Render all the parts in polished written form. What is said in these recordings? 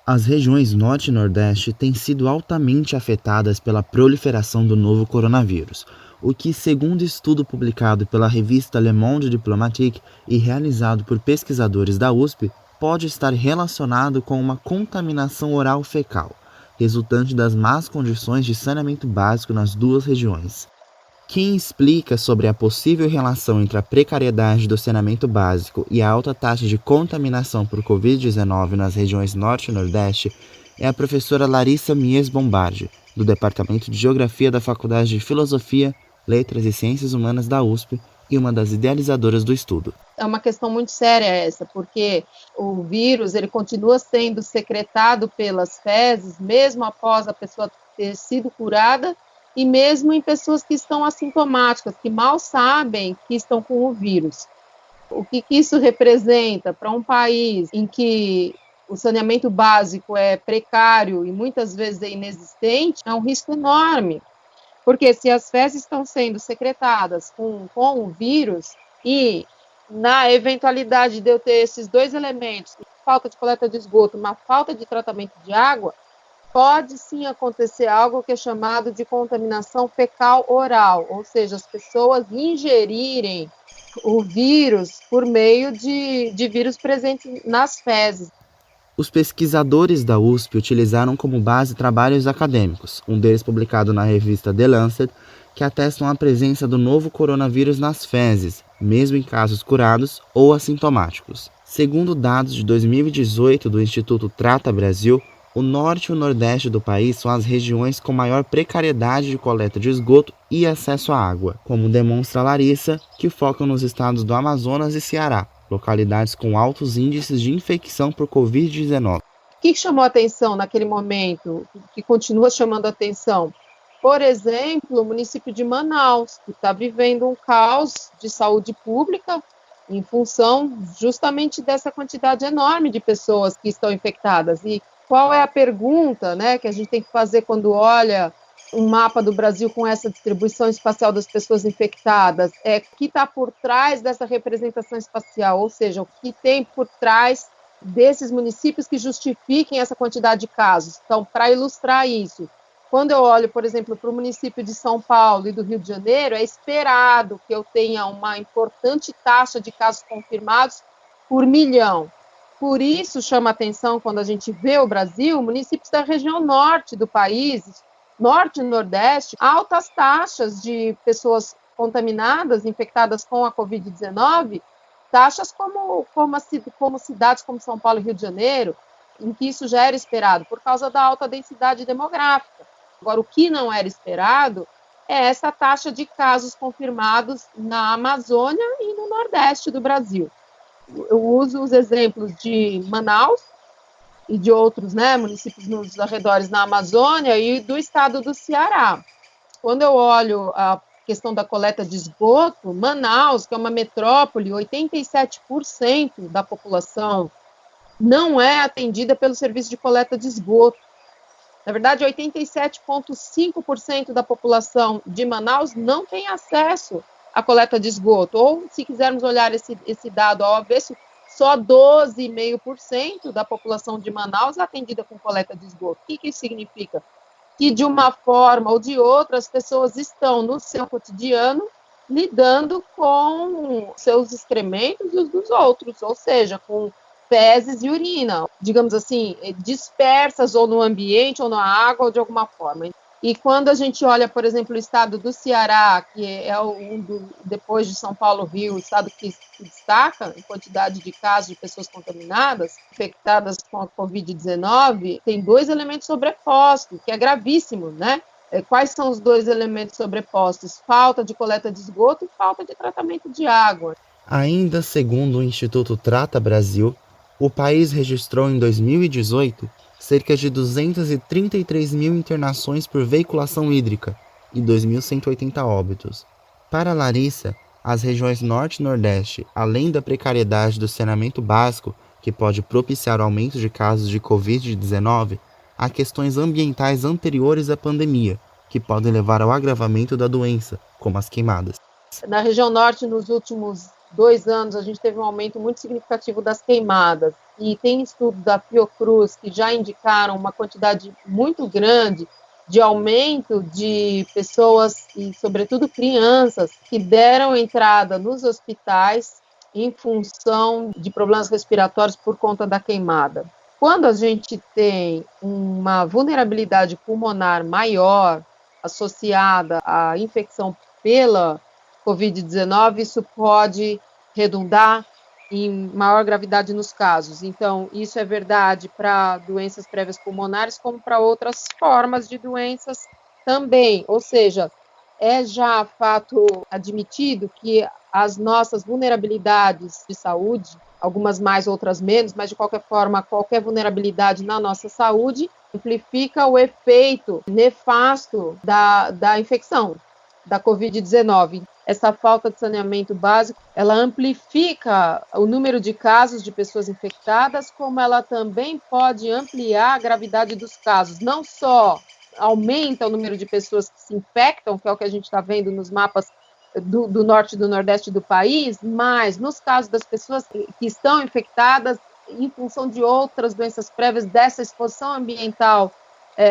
As regiões Norte e Nordeste têm sido altamente afetadas pela proliferação do novo coronavírus, o que, segundo estudo publicado pela revista Le Monde Diplomatique e realizado por pesquisadores da USP, pode estar relacionado com uma contaminação oral fecal, resultante das más condições de saneamento básico nas duas regiões. Quem explica sobre a possível relação entre a precariedade do saneamento básico e a alta taxa de contaminação por Covid-19 nas regiões Norte e Nordeste é a professora Larissa Mies Bombardi, do Departamento de Geografia da Faculdade de Filosofia, Letras e Ciências Humanas da USP e uma das idealizadoras do estudo. É uma questão muito séria essa, porque o vírus ele continua sendo secretado pelas fezes, mesmo após a pessoa ter sido curada, e mesmo em pessoas que estão assintomáticas, que mal sabem que estão com o vírus. O que isso representa para um país em que o saneamento básico é precário e muitas vezes é inexistente, é um risco enorme. Porque se as fezes estão sendo secretadas com o vírus e na eventualidade de eu ter esses dois elementos, falta de coleta de esgoto, uma falta de tratamento de água, pode sim acontecer algo que é chamado de contaminação fecal oral, ou seja, as pessoas ingerirem o vírus por meio de vírus presentes nas fezes. Os pesquisadores da USP utilizaram como base trabalhos acadêmicos, um deles publicado na revista The Lancet, que atestam a presença do novo coronavírus nas fezes, mesmo em casos curados ou assintomáticos. Segundo dados de 2018 do Instituto Trata Brasil, o norte e o nordeste do país são as regiões com maior precariedade de coleta de esgoto e acesso à água, como demonstra Larissa, que focam nos estados do Amazonas e Ceará, localidades com altos índices de infecção por Covid-19. O que chamou a atenção naquele momento, que continua chamando a atenção? Por exemplo, o município de Manaus, que está vivendo um caos de saúde pública em função justamente dessa quantidade enorme de pessoas que estão infectadas. E qual é a pergunta, né, que a gente tem que fazer quando olha um mapa do Brasil com essa distribuição espacial das pessoas infectadas? É o que está por trás dessa representação espacial, ou seja, o que tem por trás desses municípios que justifiquem essa quantidade de casos. Então, para ilustrar isso, quando eu olho, por exemplo, para o município de São Paulo e do Rio de Janeiro, é esperado que eu tenha uma importante taxa de casos confirmados por milhão. Por isso chama atenção, quando a gente vê o Brasil, municípios da região norte do país, norte e nordeste, altas taxas de pessoas contaminadas, infectadas com a Covid-19, taxas como cidades como São Paulo e Rio de Janeiro, em que isso já era esperado, por causa da alta densidade demográfica. Agora, o que não era esperado é essa taxa de casos confirmados na Amazônia e no Nordeste do Brasil. Eu uso os exemplos de Manaus e de outros, né, municípios nos arredores na Amazônia e do estado do Ceará. Quando eu olho a questão da coleta de esgoto, Manaus, que é uma metrópole, 87% da população não é atendida pelo serviço de coleta de esgoto. Na verdade, 87,5% da população de Manaus não tem acesso à coleta de esgoto. Ou, se quisermos olhar esse dado ao avesso, só 12,5% da população de Manaus é atendida com coleta de esgoto. O que isso significa? Que, de uma forma ou de outra, as pessoas estão, no seu cotidiano, lidando com seus excrementos e os dos outros, ou seja, com fezes e urina, digamos assim, dispersas ou no ambiente ou na água ou de alguma forma. E quando a gente olha, por exemplo, o estado do Ceará, que é depois de São Paulo, Rio, o estado que se destaca em quantidade de casos de pessoas contaminadas, infectadas com a Covid-19, tem dois elementos sobrepostos, que é gravíssimo, né? Quais são os dois elementos sobrepostos? Falta de coleta de esgoto e falta de tratamento de água. Ainda segundo o Instituto Trata Brasil, o país registrou em 2018 cerca de 233 mil internações por veiculação hídrica e 2.180 óbitos. Para Larissa, as regiões Norte e Nordeste, além da precariedade do saneamento básico, que pode propiciar o aumento de casos de Covid-19, há questões ambientais anteriores à pandemia, que podem levar ao agravamento da doença, como as queimadas. Na região Norte, nos últimos 2 anos, a gente teve um aumento muito significativo das queimadas. E tem estudos da Fiocruz que já indicaram uma quantidade muito grande de aumento de pessoas, e sobretudo crianças, que deram entrada nos hospitais em função de problemas respiratórios por conta da queimada. Quando a gente tem uma vulnerabilidade pulmonar maior associada à infecção pela Covid-19, isso pode redundar em maior gravidade nos casos. Então, isso é verdade para doenças prévias pulmonares, como para outras formas de doenças também. Ou seja, é já fato admitido que as nossas vulnerabilidades de saúde, algumas mais, outras menos, mas de qualquer forma, qualquer vulnerabilidade na nossa saúde amplifica o efeito nefasto da infecção, da Covid-19. Essa falta de saneamento básico, ela amplifica o número de casos de pessoas infectadas, como ela também pode ampliar a gravidade dos casos. Não só aumenta o número de pessoas que se infectam, que é o que a gente está vendo nos mapas do norte e do nordeste do país, mas nos casos das pessoas que estão infectadas em função de outras doenças prévias dessa exposição ambiental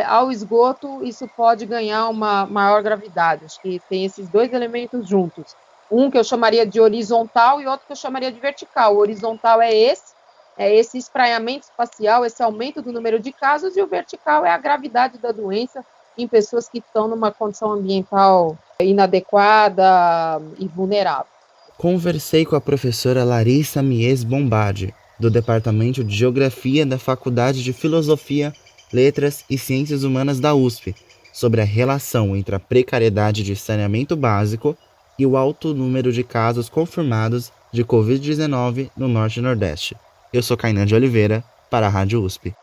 ao esgoto, isso pode ganhar uma maior gravidade. Acho que tem esses dois elementos juntos. Um que eu chamaria de horizontal e outro que eu chamaria de vertical. O horizontal é esse espraiamento espacial, esse aumento do número de casos, e o vertical é a gravidade da doença em pessoas que estão numa condição ambiental inadequada e vulnerável. Conversei com a professora Larissa Mies Bombardi, do Departamento de Geografia da Faculdade de Filosofia, Letras e Ciências Humanas da USP, sobre a relação entre a precariedade de saneamento básico e o alto número de casos confirmados de Covid-19 no Norte e Nordeste. Eu sou Kainan de Oliveira, para a Rádio USP.